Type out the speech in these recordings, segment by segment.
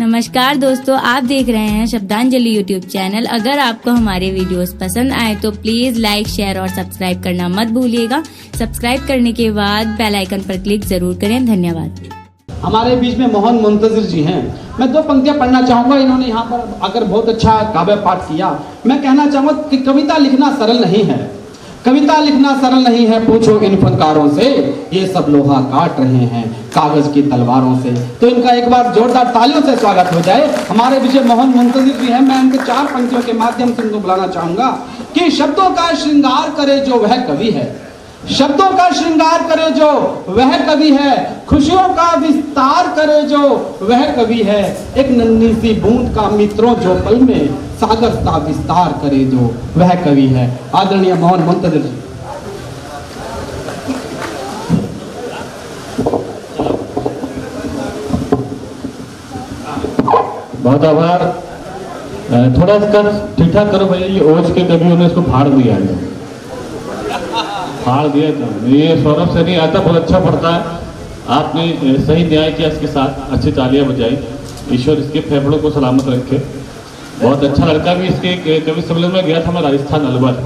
नमस्कार दोस्तों, आप देख रहे हैं शब्दांजलि यूट्यूब चैनल। अगर आपको हमारे वीडियोस पसंद आए तो प्लीज लाइक, शेयर और सब्सक्राइब करना मत भूलिएगा। सब्सक्राइब करने के बाद बेल आइकन पर क्लिक जरूर करें। धन्यवाद। हमारे बीच में मोहन मुंतजिर जी हैं। मैं 2 पंक्तियां पढ़ना चाहूंगा। इन्होंने यहाँ पर आकर बहुत अच्छा काव्य पाठ किया। मैं कहना चाहूंगा कि कविता लिखना सरल नहीं है, कविता लिखना सरल नहीं है। पूछो इन फनकारों से, ये सब लोहा काट रहे हैं कागज की तलवारों से। तो इनका एक बार जोरदार तालियों से स्वागत हो जाए। हमारे बीच मोहन मुंतजिर जी हैं। मैं इनके 4 पंक्तियों के माध्यम से इनको बुलाना चाहूंगा कि शब्दों का श्रृंगार करे जो वह कवि है, शब्दों का श्रृंगार करे जो वह कवि है, खुशियों का विस्तार करे जो वह कवि है, एक नन्ही सी बूंद का मित्रों जो पल में सागर का विस्तार करे जो वह कवि है। आदरणीय मोहन मुंतजिर जी। बहुत आभार। थोड़ा इसका ठीक ठाक करो भैया। ये ओझ के कभी उन्होंने इसको फाड़ दिया है, फाड़ दिया था। ये सौरभ से नहीं आता, बहुत अच्छा पढ़ता है। आपने सही न्याय किया इसके साथ, अच्छी तालियां बजाई। ईश्वर इसके फेफड़ों को सलामत रखे। बहुत अच्छा लड़का भी इसके कवि सम्मेलन में गया था मैं, राजस्थान अलवर,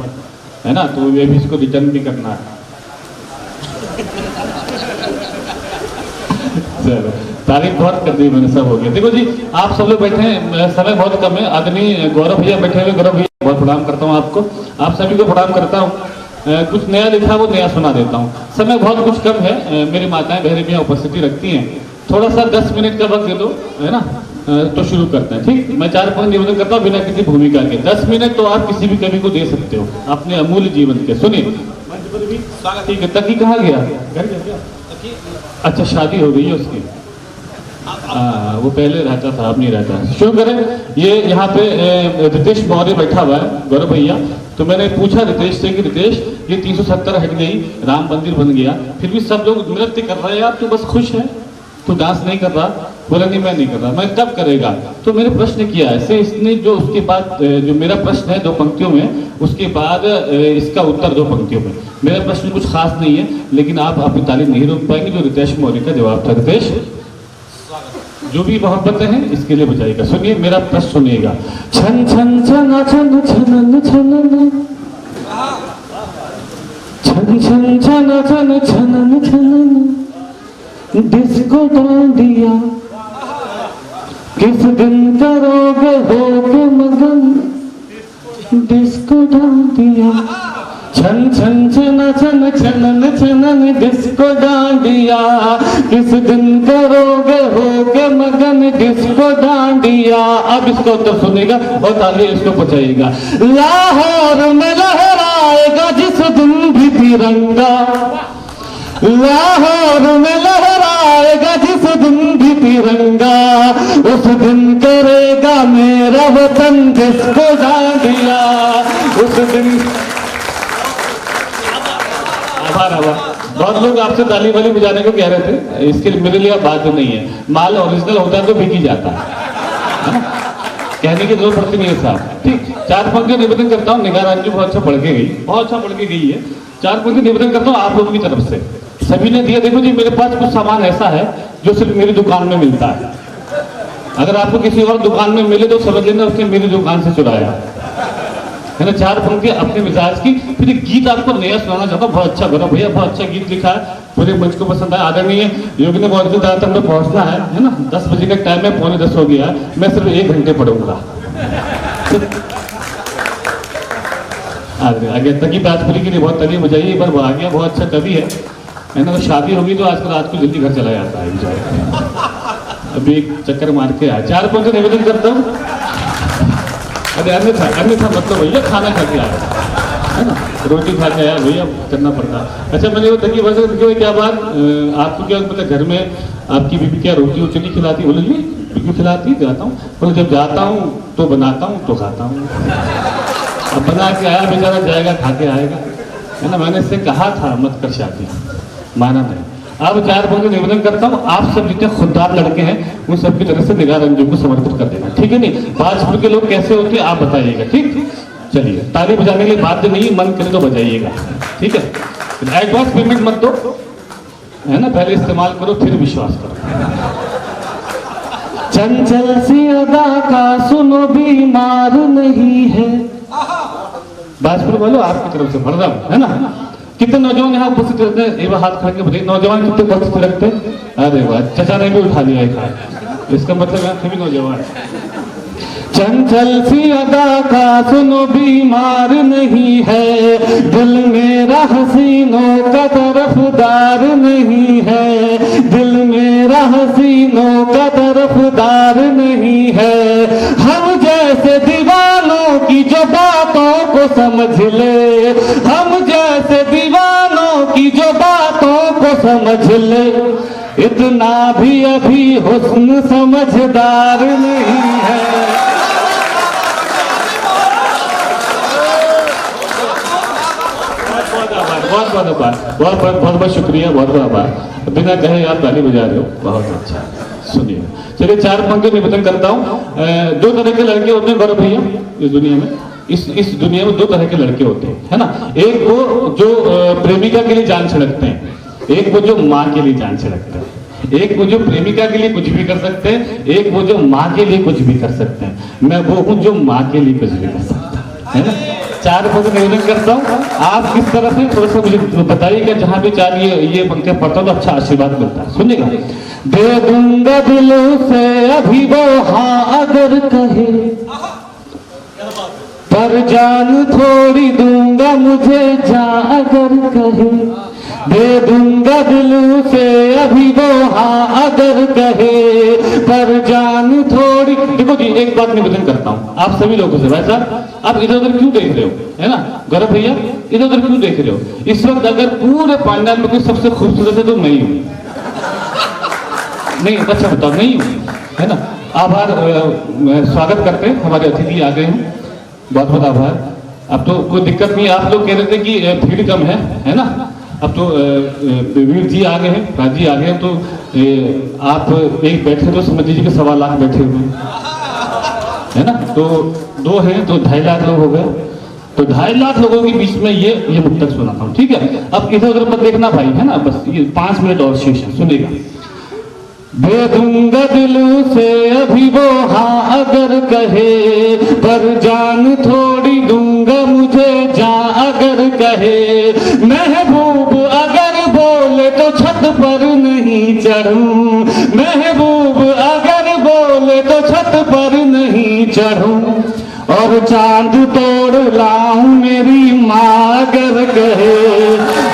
है ना, तो ये भी इसको रिटर्न भी करना है। चलो, तारीफ बहुत कर दी मैंने, सब हो गया। देखो जी, आप सब लोग बैठे हैं, समय बहुत कम है। आदरणीय गौरव भैया बैठे हुए, गौरव भैया बहुत प्रणाम करता हूँ आपको, आप सभी को प्रणाम करता हूँ। कुछ नया लिखा वो नया सुना देता हूँ। समय बहुत कुछ कम है। मेरी माताएं बहनें उपस्थिति रखती हैं, थोड़ा सा 10 मिनट का वक्त दे दो, है ना, तो शुरू करते हैं। ठीक, मैं 4 पंक्ति निवेदन करता हूँ बिना किसी भूमिका के। 10 मिनट तो आप किसी भी कवि को दे सकते हो अपने अमूल्य जीवन के। सुनिए। ठीक है। तकी कहाँ गया? घर गया? अच्छा, शादी हो गई है उसकी। वो पहले रहता था, अब नहीं रहता। शुरू करें। ये यहाँ पे रितेश मौर्य बैठा हुआ है, गौरव भैया। तो मैंने पूछा रितेश से कि रितेश, ये 370 हट गई, राम मंदिर बन गया, फिर भी सब लोग नृत्य कर रहे हैं, आप तो बस खुश है, तो डांस नहीं कर रहा? बोला नहीं, मैं नहीं कर रहा। मैं कब करेगा? तो मैंने प्रश्न किया ऐसे। इसने जो उसके बाद जो मेरा प्रश्न है 2 पंक्तियों में, उसके बाद इसका उत्तर 2 पंक्तियों में। मेरा प्रश्न कुछ खास नहीं है, लेकिन आप अपनी ताली नहीं रोक पाएंगे। जो रितेश मौर्य का जवाब था। रितेश, जो भी मोहब्बत है इसके लिए बजाएगा। सुनिए, मेरा प्रश्न सुनिएगा। छन छन छन छन छन छन छन छन छन छन छन छन डिस्को डांडिया किस दिन करोगे होगे मगन, डिस्को डांडिया छन छन छन छन छन छन डिस्को डांडिया किस दिन करोगे होगे मगन, डिस्को डांडिया। अब इसका उत्तर सुनेगा और ताली इसको बचाइएगा। लाहौर में लहराएगा जिस दिन भी तिरंगा, लाहौर में लहराएगा जिस दिन भी तिरंगा, उस दिन करेगा मेरा वतन डिस्को डांडिया, उस दिन। आभार। बहुत लोग आपसे ताली वाली बजाने को कह रहे थे, इसके लिए मेरे लिए अब बात नहीं है। माल ओरिजिनल होता है तो बिक ही जाता है, कहने की जरूरत पड़ती नहीं है साहब। ठीक, 4 पंक्ति निवेदन करता हूँ। निगाह रानी बहुत अच्छा पढ़ के गई, बहुत अच्छा पढ़ के गई है। 4 पंक्ति निवेदन करता हूँ आप लोगों की तरफ से, सभी ने दिया। देखो जी, मेरे पास कुछ सामान ऐसा है जो सिर्फ मेरी दुकान में मिलता है। अगर आपको किसी और दुकान में मिले तो समझ लेना उसने मेरी दुकान से चुराया है ना। 4 पंक्ति अपने मिजाज की। फिर एक गीत आपको नया सुनाना चाहता हूँ, बहुत अच्छा करो भैया, बहुत अच्छा गीत लिखा है, पूरे मंच को पसंद आया। आदरणीय योगी ने बहुत तक हमने पहुंचना है ना। 10 बजे का टाइम है, 9:45 हो गया। मैं सिर्फ 1 घंटे पढ़ूंगा। आगे तक की बातपुरी के लिए बहुत ताली बजाइए। एक बार आ गया, बहुत अच्छा कवि है ना। तो शादी होगी तो आजकल रात को जल्दी घर चला जाता है। अभी एक चक्कर मार के आया। 4 पंक्ति निवेदन करता हूँ। अरे अन्यथा मतलब भैया खाना खा के आया है ना, रोटी खा के आया भैया, करना पड़ता है। अच्छा, मैंने वो तकी वजह देखिए क्या बात, आपको क्या मतलब घर में आपकी बीबी क्या रोटी वोटी नहीं खिलाती? बोले जी बिल्कुल खिलाती, जाता हूँ। बोले जब जाता हूँ तो बनाता हूँ तो खाता हूँ। अब बना के आया बेचारा, जाएगा खा के आएगा, है ना। मैंने इससे कहा था मत कर शादी, माना नहीं। अब 4 पंक्ति निवेदन करता हूँ। आप सब जितने खुददार लड़के हैं उन सबकी तरफ से निगाह रंजन को समर्पित कर देना, ठीक है। नहीं, भाजपुर के लोग कैसे होते हैं आप बताइएगा, ठीक। चलिए, ताली बजाने के लिए बाध्य नहीं, मन करे तो बजाइएगा, ठीक है। एडवांस पेमेंट मत दो, है ना, पहले इस्तेमाल करो फिर विश्वास करो। चंचल सी अदा का सुनो बीमार नहीं है। बाजपुर बोलो आपकी तरफ से भरदम, है ना। कितने नौजवान यहाँ उपस्थित रहते हैं, एक बार हाथ खड़ा के बताइए, नौजवान कितने उपस्थित रखते हैं? अरे वाह, चचा ने भी उठा लिया एक हाथ, इसका मतलब यहाँ सभी नौजवान। चंचल सी अदा का सुनो बीमार नहीं है, दिल मेरा हसीनों का तरफदार नहीं है, दिल मेरा हसीनों का तरफदार नहीं है। हम जैसे दीवानों की जो बातों को समझ ले, हम जैसे दीवानों की जो बातों को समझ ले, इतना भी अभी हुस्न समझदार नहीं है। बहुत बहुत शुक्रिया, बहुत बहुत आभार। बिना कहे आप ताली बजा रहे हो, बहुत अच्छा। सुनिए, चलिए 4 पंक्ति निवेदन करता हूँ। 2 तरह के लड़के होते हैं गौरव भैया इस दुनिया में। इस दुनिया में 2 तरह के लड़के होते हैं, है ना। एक वो जो प्रेमिका के लिए जान छिड़कते हैं, एक वो जो माँ के लिए जान छिड़कते हैं। एक वो जो प्रेमिका के लिए कुछ भी कर सकते हैं, एक वो जो माँ के लिए कुछ भी कर सकते हैं। मैं वो हूँ जो माँ के लिए कुछ भी कर सकता है ना। 4 पद निवेदन करता हूँ, आप किस तरह से थोड़ा सा मुझे बताइएगा। जहाँ भी 4 ये पंक्तियां पढ़ता हूँ तो अच्छा आशीर्वाद मिलता है। सुनिएगा। दे दूंगा दिलों से अभी वो हाँ अगर कहे, पर जान थोड़ी दूंगा मुझे जा अगर कहे। दे दूंगा दिलों से अभी वो हाँ अगर कहे, पर जान थोड़ी। देखो जी, एक बात निवेदन करता हूँ आप सभी लोगों से। भाई साहब, आप इधर उधर क्यों देख रहे हो, है ना। गौरव भैया, इधर उधर क्यों देख रहे हो? इस वक्त अगर पूरे पंडाल में कोई सबसे खूबसूरत है तो मैं ही हूँ। नहीं, अच्छा बताओ, नहीं हूँ, है ना। आभार, स्वागत करते हैं, हमारे अतिथि आ गए हैं, बहुत बहुत आभार। अब तो कोई दिक्कत नहीं। आप लोग कह रहे थे कि भीड़ कम है ना। अब तो वीर जी आ गए हैं, राज जी आ गए हैं, तो आप एक बैठे तो समझ लीजिए कि 1.25 लाख बैठे हुए हैं, है ना। तो 2 हैं तो 2.5 लाख लोग हो गए। तो 2.5 लाख लोगों के बीच में ये मुक्तक सुनाता हूँ, ठीक है। अब इधर उधर मत देखना भाई, है ना। बस ये 5 मिनट और शेष है, सुनेगा। दे दूंगा दिलों से अभी वो हाँ अगर कहे, पर जान थोड़ी दूंगा मुझे जा अगर कहे। महबूब अगर बोले तो छत पर नहीं चढ़ूं, महबूब अगर बोले तो छत पर नहीं चढ़ूं, और चांद तोड़ लाऊं मेरी माँ अगर कहे,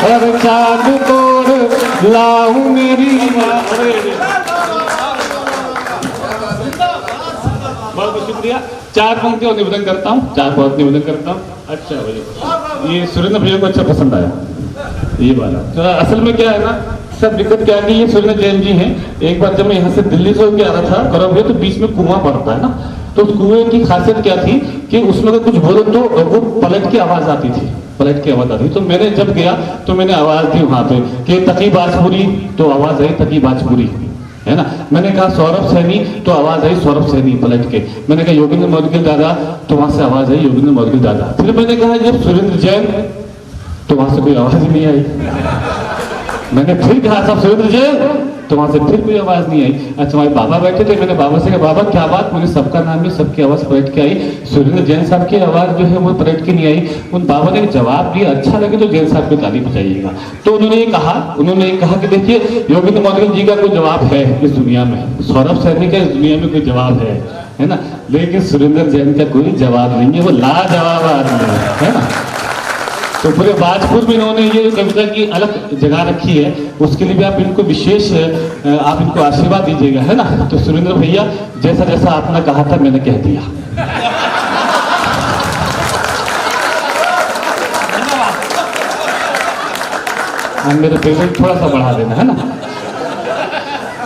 और चांद तोड़ लाऊं मेरी माँ। बहुत शुक्रिया। 4 पंक्ति और निवेदन करता हूँ, 4 पंक्ति निवेदन करता हूँ। अच्छा भैया, ये सुरेंद्र भैया को अच्छा पसंद आया ये वाला। तो असल में क्या है ना, सब दिक्कत क्या है कि ये सुरेंद्र जैन जी हैं। एक बार जब मैं यहाँ से दिल्ली से होकर आ रहा था गौरव भैया, तो बीच में कुआं पड़ता है ना। तो उस कुएं की खासियत क्या थी कि उसमें अगर कुछ बोलो तो वो पलट की आवाज आती थी, पलट की आवाज आती। तो मैंने जब गया तो मैंने आवाज दी वहां पे कि तकी बाजपुरी, तो आवाज आई तकी बाजपुरी, है ना। मैंने कहा सौरभ सैनी, तो आवाज आई सौरभ सैनी पलट के। मैंने कहा योगेंद्र मौदगिल दादा, तो वहां से आवाज आई योगेंद्र मौदगिल दादा। फिर मैंने कहा जब सुरेंद्र जैन, तो वहां से कोई आवाज ही नहीं आई। मैंने फिर कहा साहब सुरेंद्र जैन, तो वहां से फिर कोई आवाज नहीं आई। अच्छा, हमारे बाबा बैठे थे, मैंने बाबा से कहा बाबा क्या बात, मुझे सबका नाम है, सबकी आवाज पलट के आई, सुरेंद्र जैन साहब की आवाज जो है वो पलट के नहीं आई। उन बाबा ने जवाब दिया, अच्छा लगे तो जैन साहब को ताली बजाइएगा। तो उन्होंने ये कहा कि देखिए योगेंद्र मौदगिल जी का कोई जवाब है इस दुनिया में, सौरभ सैनी का इस दुनिया में कोई जवाब है ना, लेकिन सुरेंद्र जैन का कोई जवाब नहीं है, वो लाजवाब आदमी है ना। तो पूरे बाजपुर में इन्होंने ये कविता की अलग जगह रखी है, उसके लिए भी आप इनको विशेष आप इनको आशीर्वाद दीजिएगा, है ना। तो सुरेंद्र भैया, जैसा जैसा आपने कहा था मैंने कह दिया। मेरे पेमेंट थोड़ा सा बढ़ा देना, है ना।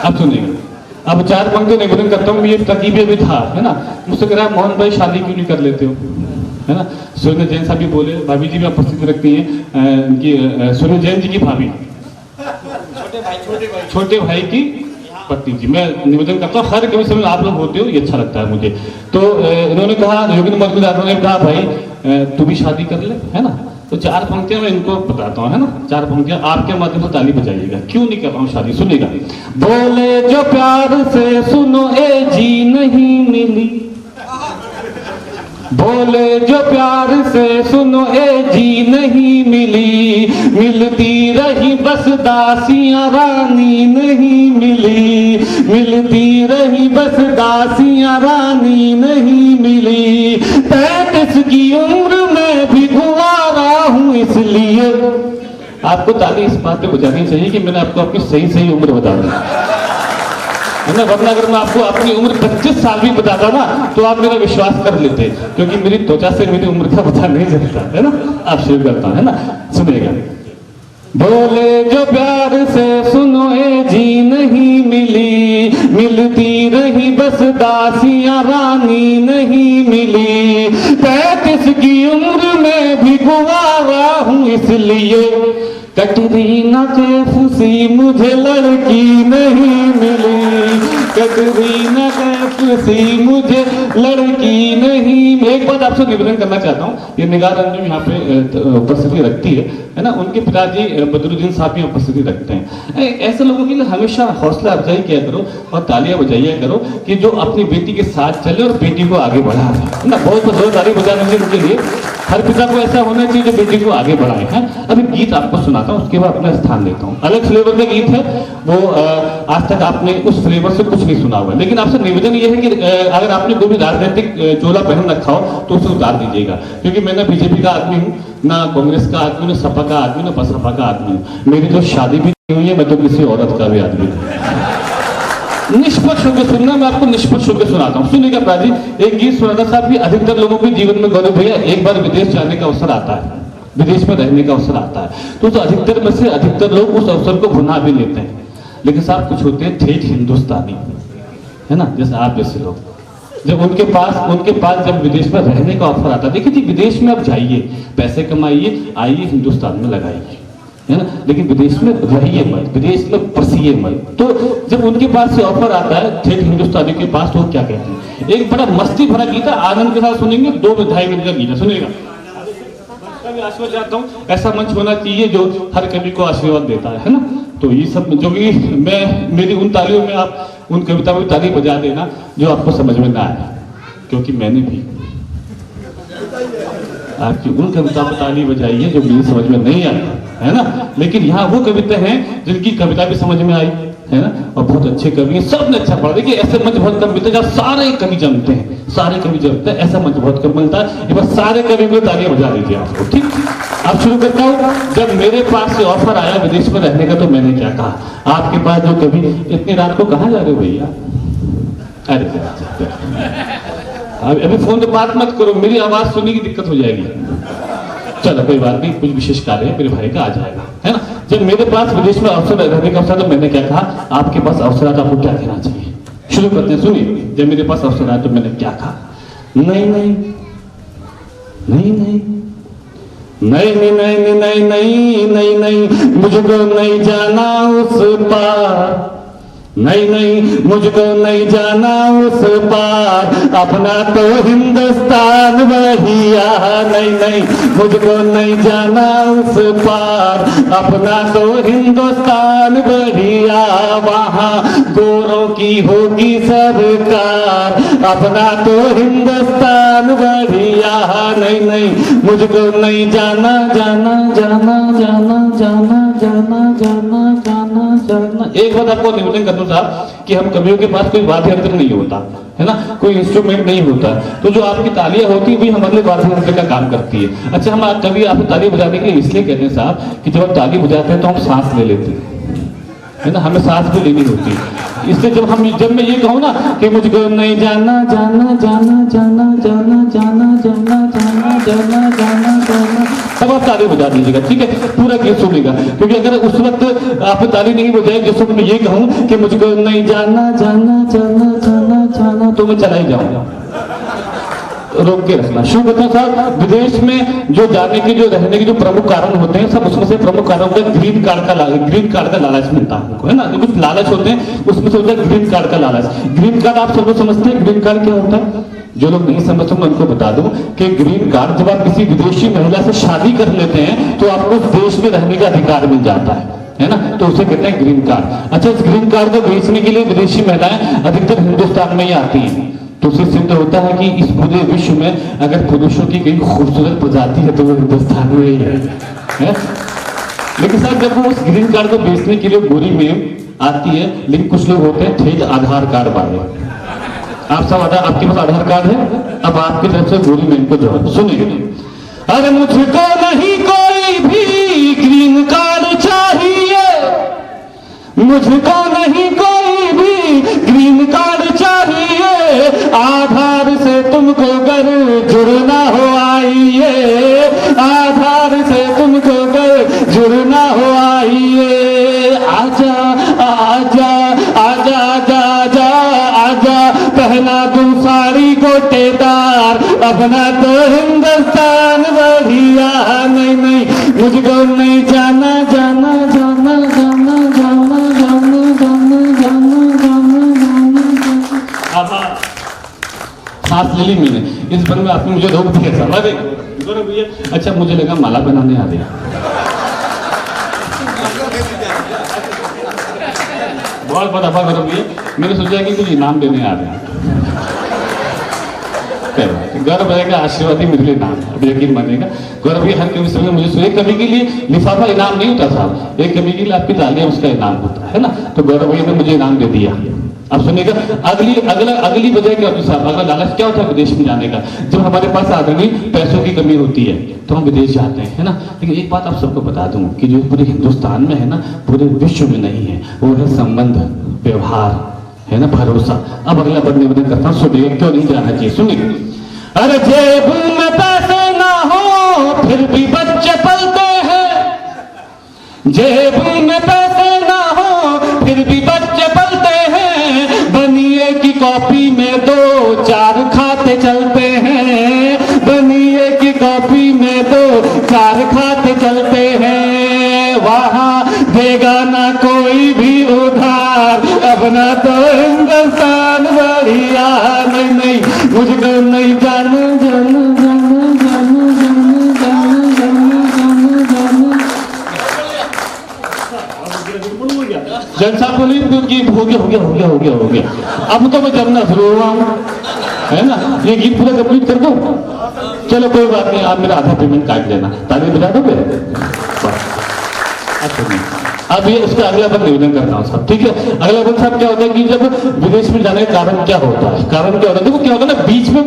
अब सुनिए, अब 4 पंक्ति निवेदन करता हूँ। ये तकीबे भी था, है ना। मुझसे कह रहा मोहन भाई शादी क्यों नहीं कर लेते हो, है ना। सुरेंद्र जैन साहब भी बोले, भाभी जी भी उपस्थित रखती हैं कि सुरेंद्र जैन जी की भाभी, छोटे भाई की पत्नी जी। मैं निवेदन करता हूँ, हर कभी समय आप लोग होते हो, ये अच्छा लगता है मुझे। तो इन्होंने कहा, योगेंद्र मौदगिल दादा ने कहा भाई तू भी शादी कर ले, है ना। तो 4 पंक्तियां मैं इनको बताता हूँ, है ना। 4 पंक्तियां आपके माध्यम से ताली बजाइएगा। क्यों नहीं कर रहा हूँ शादी, सुनिएगा। बोले जो प्यार से सुनो ए जी नहीं मिली, मिलती रही बस दासियां रानी नहीं मिली, मिलती रही बस दासियां रानी नहीं मिली। 35 की उम्र में भी कुंवारा हूं इसलिए। आपको ताली इस बात पे बजानी चाहिए कि मैंने आपको आपकी सही सही उम्र बता दी है ना, वरना अगर मैं आपको अपनी उम्र 25 साल भी बताता ना तो आप मेरा विश्वास कर लेते, क्योंकि मेरी त्वचा से मेरी उम्र का पता नहीं चलता है ना। आप शुरू करता है ना, सुनिएगा। बोले जो प्यार से सुनो ए जी नहीं मिली, मिलती रही बस दासियां रानी नहीं मिली। 35 की उम्र में भी कुंवारा हूं इसलिए, कटरीना कैफ सी मुझे लड़की नहीं मिली, कटरीना कैफ सी मुझे लड़की नहीं। मैं एक बात आपसे निवेदन करना चाहता हूँ, ये निगार रंजन यहाँ पे उपस्थिति रखती है ना, उनके पिताजी बदरुद्दीन साहब यहाँ उपस्थिति रखते हैं। ऐसे लोगों के लिए हमेशा हौसला अफजाई किया करो और तालियां बजाइया करो कि जो अपनी बेटी के साथ चले और बेटी को आगे बढ़ा है ना। बहुत बहुत ताली बजाने के उनके लिए। हर पिता को ऐसा होना चाहिए जो बेटी को आगे बढ़ाए हैं। अभी गीत आपको सुनाता हूँ, उसके बाद अपना स्थान लेता हूँ। अलग फ्लेवर का गीत है वो, आज तक आपने उस फ्लेवर से कुछ नहीं सुना हुआ, लेकिन आपसे निवेदन ये है कि अगर आपने कोई भी राजनीतिक चोला पहन रखा हो तो उसे उतार दीजिएगा, क्योंकि मैं ना बीजेपी का आदमी हूँ, ना कांग्रेस का आदमी, ना सपा का आदमी, ना बसपा का आदमी हूँ। मेरी तो शादी भी नहीं हुई है, मैं तो किसी औरत का भी आदमी हूँ। निष्पक्ष होकर सुनना, मैं आपको निष्पक्ष होकर सुनाता हूँ। सुनिएगा प्राजी, एक गीत सुनाता साहब कि अधिकतर लोगों के जीवन में गौरव भैया एक बार विदेश जाने का अवसर आता है, विदेश में रहने का अवसर आता है, तो अधिकतर में से अधिकतर लोग उस अवसर को भुना भी लेते हैं। लेकिन साहब कुछ होते हैं ठेठ हिंदुस्तानी, है ना, जैसे आप जैसे लोग, जब उनके पास जब विदेश में रहने का ऑफर आता है, देखिए जी विदेश में आप जाइए, पैसे कमाइए, आइए हिंदुस्तान में लगाइए, है ना, लेकिन विदेश में रहिए मत, विदेश में बसिए मत। तो जब उनके पास से ऑफर आता है ठेठ हिंदुस्तानी के पास, तो क्या कहते हैं, एक बड़ा मस्ती भरा गीत है, आनंद के साथ सुनेंगे, 2-2.5 मिनट का गीत है, सुनिएगा। आशीर्वाद चाहता हूँ, ऐसा मंच होना चाहिए जो हर कवि को आशीर्वाद देता है ना। तो ये सब जो कि मैं मेरी उन तालियों में आप उन कविताओं में ताली बजा देना जो आपको समझ में ना आए, क्योंकि मैंने भी आपकी उन कविता पर ताली बजाई है जो मुझे समझ में नहीं आई, है ना। लेकिन यहाँ वो कविता हैं जिनकी कविता भी समझ में आई, है ना, और बहुत अच्छे कवि हैं, सबने अच्छा पढ़ा। देखिए ऐसे मंच बहुत कम मिलते हैं जहाँ सारे कवि जमते हैं, सारे कवि जमते हैं, ऐसा मंच बहुत कम मिलता है। ये बस सारे कवि को तालियां बजा दीजिए आपको, ठीक। अब शुरू करता हूँ। जब मेरे पास से ऑफर आया विदेश में रहने का, तो मैंने क्या कहा, आपके पास जो कवि, इतनी रात को कहाँ जा रहे हो भैया, अरे अभी फोन पे बात मत करो, मेरी आवाज सुनने की दिक्कत हो जाएगी। चलो कोई बात नहीं, कुछ विशेष कार्य है, मेरे भाई का आ जाएगा, है ना। जब मेरे पास विदेश में अवसर रहने का अवसर, तो मैंने क्या कहा, आपके पास अवसर आता आपको क्या कहना चाहिए। शुरू करते हैं, सुनिए। जब मेरे पास अवसर आया तो मैंने क्या कहा, नहीं नहीं नहीं नहीं नहीं नहीं नहीं नहीं नहीं नहीं नहीं मुझको नहीं जाना उस पार, नहीं नहीं मुझको नहीं जाना उस पार, अपना तो हिंदुस्तान बढ़िया, नहीं नहीं मुझको नहीं जाना उस पार, अपना तो हिंदुस्तान बढ़िया, वहाँ गोरों की होगी सरकार, अपना तो हिंदुस्तान बढ़िया, नहीं नहीं मुझको नहीं जाना जाना जाना जाना जाना जाना जाना जाना जाना। एक बात आपको निवेदन कर दूं साहब कि हम कवियों के पास कोई वाद्य यंत्र नहीं होता, है ना, कोई इंस्ट्रूमेंट नहीं होता, तो जो आपकी तालियां होती है भी हमारे लिए वाद्य यंत्र का काम करती है। अच्छा, हम कभी आपको ताली बजाने के लिए इसलिए कहते हैं साहब कि जब हम ताली बजाते हैं तो हम सांस ले लेते हैं, है ना, हमें सांस भी लेनी होती है। इसलिए जब मैं ये कहूँ ना कि मुझको नहीं जाना जाना जाना जाना जाना जाना जाना जाना जाना जाना जाना, तब आप ताली बजा दीजिएगा, ठीक है, पूरा गीत सुनिएगा। क्योंकि अगर उस वक्त आप ताली नहीं बजाएंगे, जिस वक्त मैं ये कहूँ कि मुझको नहीं जाना जाना जाना जाना जाना, तो मैं चला ही जाऊंगा। रोक के रखना। शुरू करता हूं साहब, विदेश में जो जाने के जो रहने के जो प्रमुख कारण होते हैं, सब उसमें से प्रमुख कारण होता है ग्रीन कार्ड का लालच मिलता है हमको, है ना, जो कुछ लालच होते हैं उसमें से होता है ग्रीन कार्ड का लालच। ग्रीन कार्ड आप सब समझते हैं ग्रीन कार्ड क्या होता है? जो लोग नहीं समझते मैं उनको बता दूं कि ग्रीन कार्ड, जब आप किसी विदेशी महिला से शादी कर लेते हैं तो आपको देश में रहने का अधिकार मिल जाता है ना, तो उसे कहते हैं ग्रीन कार्ड। अच्छा, इस ग्रीन कार्ड को बेचने के लिए विदेशी महिलाएं अधिकतर हिंदुस्तान में ही आती हैं, तो उससे सिद्ध होता है कि इस पूरे विश्व में अगर पुरुषों की कहीं खूबसूरत प्रजाति है तो वो हिंदुस्तान में ही है? लेकिन साहब जब वो उस ग्रीन कार्ड को बेचने के लिए गोरी में आती है, लेकिन कुछ लोग होते हैं ठेठ आधार कार्ड वाले। आप सब आपके पास आधार कार्ड है, अब आपकी तरफ से गोरी में को जवाब सुनिए। अरे मुझको नहीं कोई भी ग्रीन कार्ड चाहिए, मुझको नहीं कोई भी ग्रीन कार्ड चाहिए, आधार से तुमको घर जुड़ना हो आइए, आधार से तुमको घर जुड़ना हो आइए, आजा आजा आजा आजा आजा आजा, पहना दूं साड़ी गोटेदार, अपना तो हिंदुस्तान बढ़िया। नहीं नहीं मुझको नहीं जाना जाना जाना जाना जाना जाना जाना जाना जाना जाना। सांस ले ली मैंने, इस बन में आपने मुझे रोक दिया था। गौरव भैया, अच्छा मुझे लगा माला बनाने आ गया। बहुत बहुत आभार गौरव भैया, मैंने सोचा कि कुछ इनाम देने आ रहे हैं। गौरव भैया का आशीर्वाद ही मेरे लिए नाम है, अब यकीन मानिएगा। गौरव भैया हर कभी समय मुझे एक कभी के लिए लिफाफा इनाम नहीं होता साहब, एक कभी के लिए आपकी तालियां उसका इनाम होता है ना। तो गौरव भैया ने मुझे इनाम दे दिया। अब सुनिएगा अगली वजह क्या होती है साहब, अगला लालच क्या होता है विदेश में जाने का। जब हमारे पास आदमी पैसों की कमी होती है तो हम विदेश जाते हैं, है ना। लेकिन एक बात आप सबको बता दूं कि जो पूरे हिंदुस्तान में है ना, पूरे विश्व में नहीं है, वो है संबंध, व्यवहार, है ना, भरोसा। अब अगला बार निवेदन करता हूँ, सुनिए, क्यों नहीं जाना चाहिए, सुनिए। अरे जेब में पैसे ना हो फिर भी बच्चे पलते हैं, जेब में पैसे ना हो फिर भी बच्चे पलते हैं, बनिए की कॉपी में 2-4 खाते चलते हैं, बनिए की कॉपी में 2-4 खाते चलते हैं, वहां देगा ना कोई भी उधार, अपना तो हिंदुस्तान बढ़िया। नहीं नहीं मुझको नहीं जाना जाना जाना जाना जाना जाना जाना जाना जाना। जनता बोली कि हो गया हो गया हो गया हो गया हो गया, अब तो मैं जमना शुरू हुआ हूँ, है ना। ये गीत पूरा कंप्लीट कर दो, चलो कोई बात नहीं, आप मेरा आधा पेमेंट काट लेना, ताली बजा दो मेरे। अब ये उसका अगला बार निवेदन करता हूँ साहब, ठीक है। अगला बार साहब क्या होता है कि जब विदेश में जाने का कारण क्या होता है, कारण क्या होता है, देखो क्या होता है ना, बीच में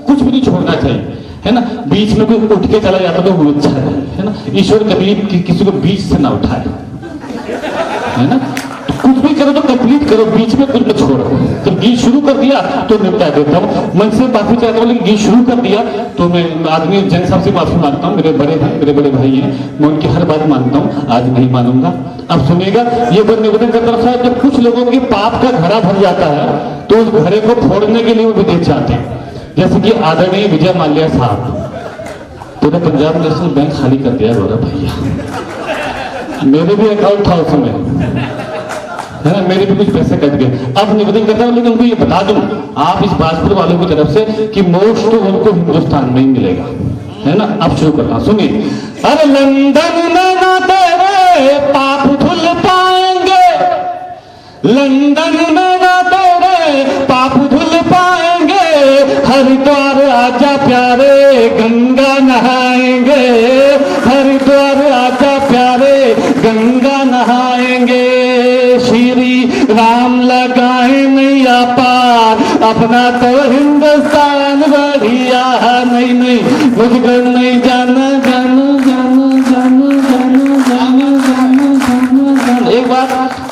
कुछ भी नहीं छोड़ना चाहिए, है ना। बीच में कोई उठ के चला जाता तो वो अच्छा है ना। ईश्वर कभी किसी को बीच से ना उठाए, है ना। तो कुछ भी करो तो कंप्लीट करो, बीच में कुछ मत छोड़ो। तो गीत शुरू कर दिया तो निपटा देता हूँ, मन से माफी चाहता हूँ, लेकिन गीत शुरू कर दिया तो मैं आदमी जन साहब से माफी मांगता हूँ, मेरे बड़े हैं, मेरे बड़े भाई हैं, मैं उनकी हर बात मानता हूँ, आज नहीं मानूंगा। अब सुनिएगा, ये बात निवेदन करता हूँ साहब, जब कुछ लोगों के पाप का घड़ा भर जाता है तो उस घड़े को फोड़ने के लिए वो विदेश जाते हैं। जैसे कि आदरणीय विजय माल्या साहब, पूरा पंजाब नेशनल बैंक खाली कर दिया गौरव भैया, मेरे भी अकाउंट था उस समय, है ना, मेरे भी कुछ पैसे कट गए। अब निवेदन करता हूँ, लेकिन उनको ये बता दूं आप इस बाजपुर वालों की तरफ से कि मोक्ष तो उनको हिंदुस्तान में ही मिलेगा, है ना। अब शुरू करना, सुनिए। अरे लंदन में ना तेरे पाप धुल पाएंगे, लंदन में ना तेरे पाप धुल पाएंगे, हरिद्वार आजा प्यारे गंगा नहाएंगे, हरिद्वार आजा प्यारे गंगा नहाएंगे, श्री राम लगाए नैया पार, अपना तो हिंदुस्तान बढ़िया। नहीं नहीं मुझको नहीं जाना जाना जाना जाना जाना जाना जाना जाना जाना। एक बात,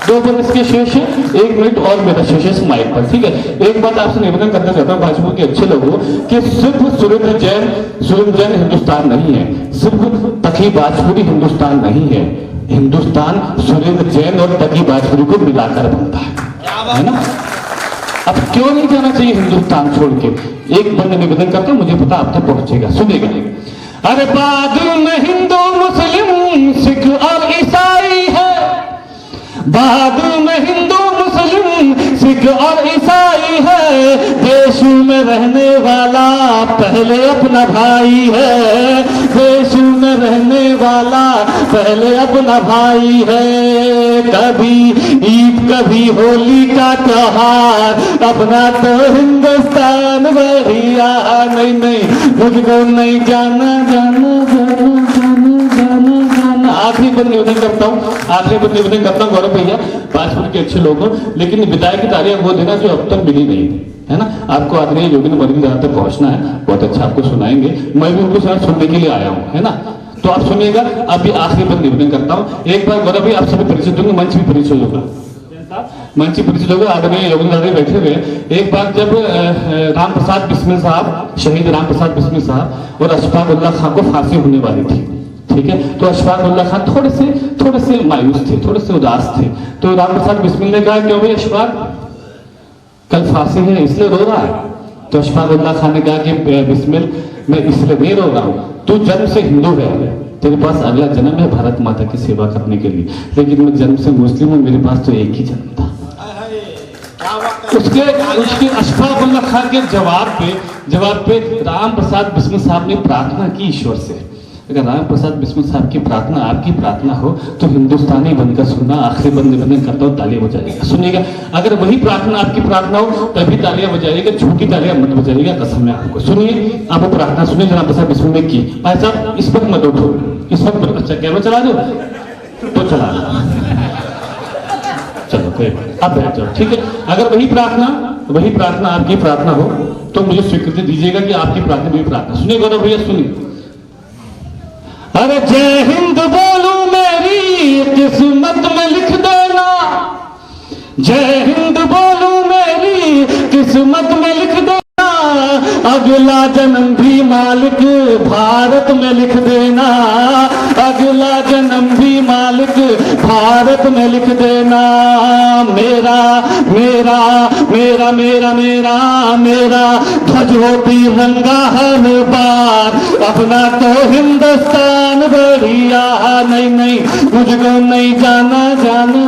2 बरस के शेष है, 1 मिनट और मेरा शेष है माइक पर, ठीक है। एक बात आपसे निवेदन करना चाहता हूँ भाजपा के अच्छे लोगों कि सिर्फ सुरेंद्र जैन हिंदुस्तान नहीं है, सिर्फ तकी बाजपुरी हिंदुस्तान नहीं है, हिंदुस्तान सुरेंद्र जैन और तकी बाजपुरी को मिलाकर बनता है ना। अब क्यों नहीं जाना चाहिए हिंदुस्तान छोड़ के। एक बंद निवेदन करता हूं, मुझे पता आप तक पहुंचेगा, सुनेगा। अरे बाद में हिंदू मुस्लिम सिख और ईसाई है, बाद में हिंदू मुस्लिम सिख और ईसाई है, देश में रहने वाला पहले अपना भाई है, देश में रहने वाला पहले अपना भाई है। कभी ईद कभी होली का त्योहार, अपना तो हिंदुस्तान बढ़िया, नहीं नहीं मुझको नहीं जाना जाना जाना जाना जाना जाना। आखिरी पर निवेदन करता हूँ गौरव भैया, 5 मिनट के अच्छे लोग हो, लेकिन विदाई की तालियां वो देना जो अब तक मिली नहीं थी, है ना। आपको आदरणीय योगेंद्र मलिक जहाँ तक पहुंचना है, बहुत अच्छा आपको सुनाएंगे, मैं भी उनको साथ सुनने के लिए आया हूँ, है ना। तो आप सुनिएगा। अभी आखिरी पर निवेदन करता हूँ, एक बार गौरव भैया आप सभी परिचित होंगे, मंच भी परिचित होगा, मंच परिचित होगा, आदरणीय योगेंद्र जी बैठे हुए। एक बार जब राम प्रसाद बिस्मिल साहब, शहीद राम प्रसाद बिस्मिल साहब और अशफाक उल्लाह खां को फांसी होने वाली थी, ठीक है। तो अशफाक उल्लाह खां थोड़े से मायूस थे, थोड़े से उदास थे। तो राम प्रसाद बिस्मिल ने कहा, क्यों भाई अशफाक, कल फांसी है इसलिए रो रहा है? तो अशफाक उल्लाह खां ने कहा कि बिस्मिल मैं इसलिए नहीं रो रहा हूँ, तू जन्म से हिंदू है, तेरे पास अगला जन्म है भारत माता की सेवा करने के लिए, लेकिन मैं जन्म से मुस्लिम हूँ, मेरे पास तो एक ही जन्म था। उसके अशफाक उल्लाह खां के जवाब पे राम प्रसाद बिस्मिल साहब ने प्रार्थना की ईश्वर से। अगर राम प्रसाद बिस्मिल साहब की प्रार्थना आपकी प्रार्थना हो तो हिंदुस्तानी बनकर सुनना, आखिरी बंद निवेदन करता हूँ, तालियां बजाइएगा, सुनिएगा। अगर वही प्रार्थना आपकी प्रार्थना हो तभी तालियां बजाइएगा, झूठी तालियां मत बजाइएगा, कसम है आपको। सुनिए, आप वो प्रार्थना सुनिए राम प्रसाद बिस्मिल ने की। भाई साहब इस वक्त मत उठो, इस वक्त अच्छा कैमरा चला दो तो चला दो, चलो कोई बात, आप बैठ जाओ, ठीक है। अगर वही प्रार्थना आपकी प्रार्थना हो तो मुझे स्वीकृति दीजिएगा कि आपकी प्रार्थना भी प्रार्थना। सुनिए गौरव भैया, सुनिए। अरे जय हिंद बोलूं मेरी किस्मत में लिख देना, जय हिंद बोलूं मेरी किस्मत में लिख देना, अगला जन्म भी मालिक भारत में लिख देना, अगला जन्म भी मालिक भारत में लिख देना। मेरा मेरा मेरा मेरा मेरा मेरा ध्वज होती रंगा हर बार, अपना तो हिंदुस्तान बढ़िया, नहीं नहीं मुझको नहीं जाना जाना